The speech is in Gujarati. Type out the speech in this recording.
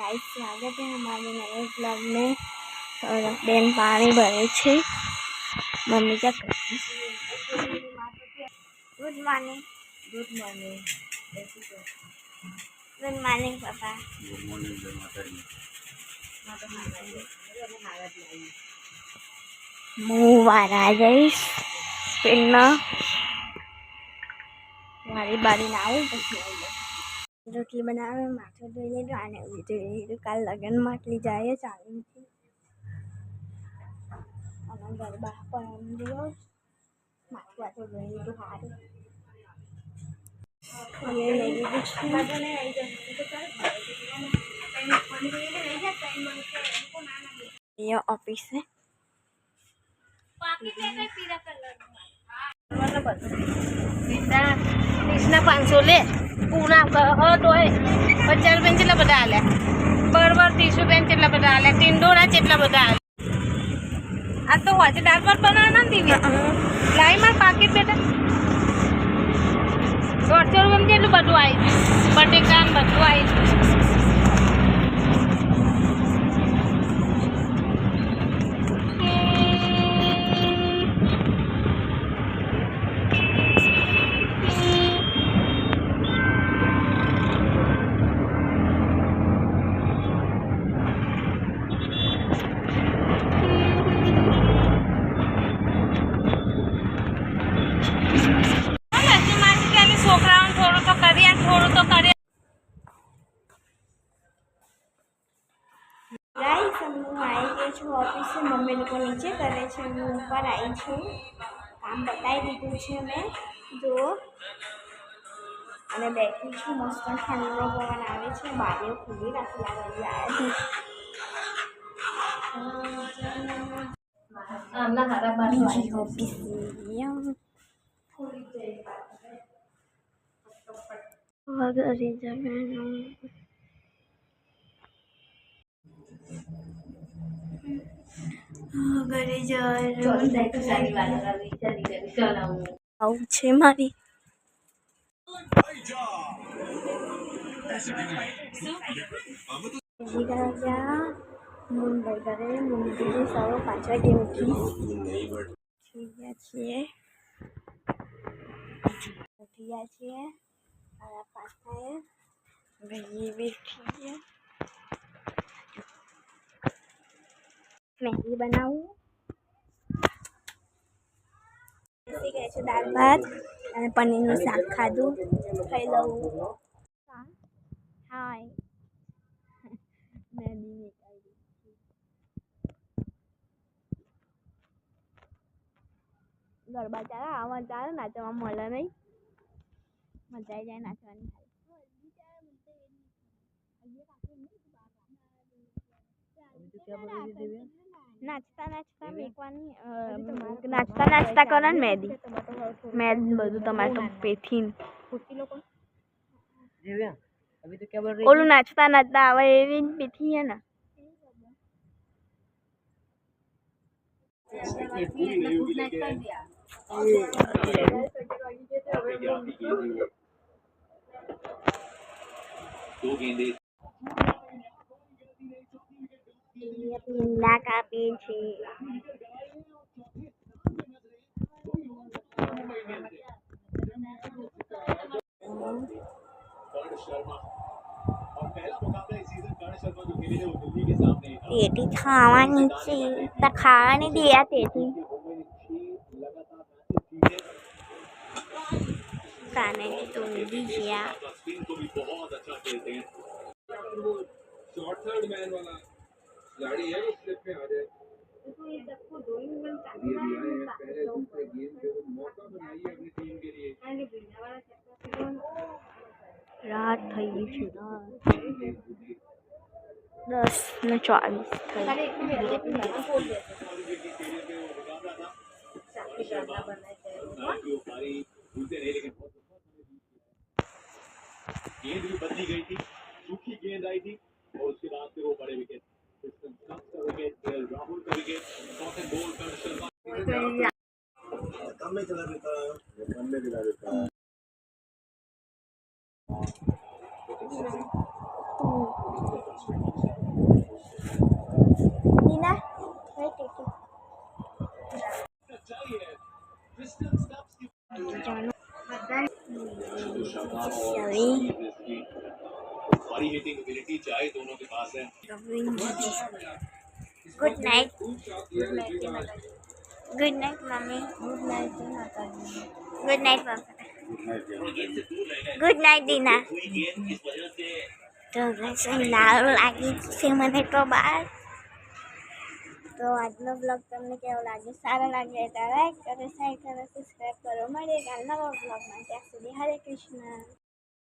गाइस स्वागत है हमारे नए ब्लॉग में। और बेन पानी भरे छे मम्मी क्या good morning good morning good morning पापा गुड मॉर्निंग હું વારા જઈશ પેલા મારી બારીને આવું પછી રોટલી બનાવે માથું ધોઈએ તો આને ધોઈએ કાલ લગ્નમાં આટલી જાય ચાલીથી અને ગરબા પણ દિવસ માથું વાથું ધોઈએ તો સારું અને લઈ લીધું છે અહીંયા ઓફિસ છે कृष्णा 500 ले पूना तो 50 रुपया चेटला बधा आल्या बरोबर 30 रुपया चेटला बधा आल्या 3 डोळा चेटला बधा आल्या आज तो वाचे दाल भात बनावना दिव्या लाई मार पाकिट बेटा 150 रुपया चेटલું બધું આવી બટેકા બધું આવી गाइस हम आई गए छो ऑफिस से मम्मी लोग नीचे करे छे હું ઉપર આવી છું કામ બતાવી દીધું છે મેં જો અને બેઠી છું મસ્ત ઠંડો પવન આવે છે બારીઓ ખુલ્લી રાખી લાગી આમના હારા બાજુ ઓફિસ ઘરે જવાનું ઘરે આવું છે મારી મુંબઈ ઘરે મુંબઈ સવારે 5 વાગે ઉઠી ગયા છીએ સાડા 5 થાય ભાઈ બેઠી મેગી બનાવું બેસી ગયા છે દાળ ભાત અને પનીરનું શાક ખાધું ખાઈ લઉં હાય મેદી ગરબા ચાલે આવા ચાલે નાચવા મળે નહીં મજા આવી જાય નાચવાની નાચતા નાચતા મેકવાની નાચતા નાચતા કરો ને મેદી બધું તમારે તો પેથી ઓલું નાચતા નાચતા આવે એવી પેથી હે ને પીંડા કાપી છે પેટી ખાવાની છે તો ખાવાની દિયા તેથી કાને તો ઊંધી ગયા गाड़ी है वो स्लिप में आ जाए मौका बनाइए अपनी टीम के लिए रात થઈ ગઈ છે 10:24 गेंद भी बदली गई थी सूखी गेंद आई थी और उसके बाद फिर वो बड़े विकेट राहुल का विकेट चौथे बॉल पर शर्मा कम में चला देता तो शर्मा और सभी इसकी भारी हिटिंग एबिलिटी चाहे दोनों के पास है। Good night mummy good night माता जी गुड नाइट पापा गुड नाइट दीना तो guys, લાવ લાગી છે મને તો બાર તો આજનો બ્લોગ તમને કેવો લાગ્યો સારો લાગે તો લાઈક કરો શેર કરો સબસ્ક્રાઈબ કરો મળીએ કાલ નવા બ્લોગમાં ત્યાં સુધી હરે કૃષ્ણ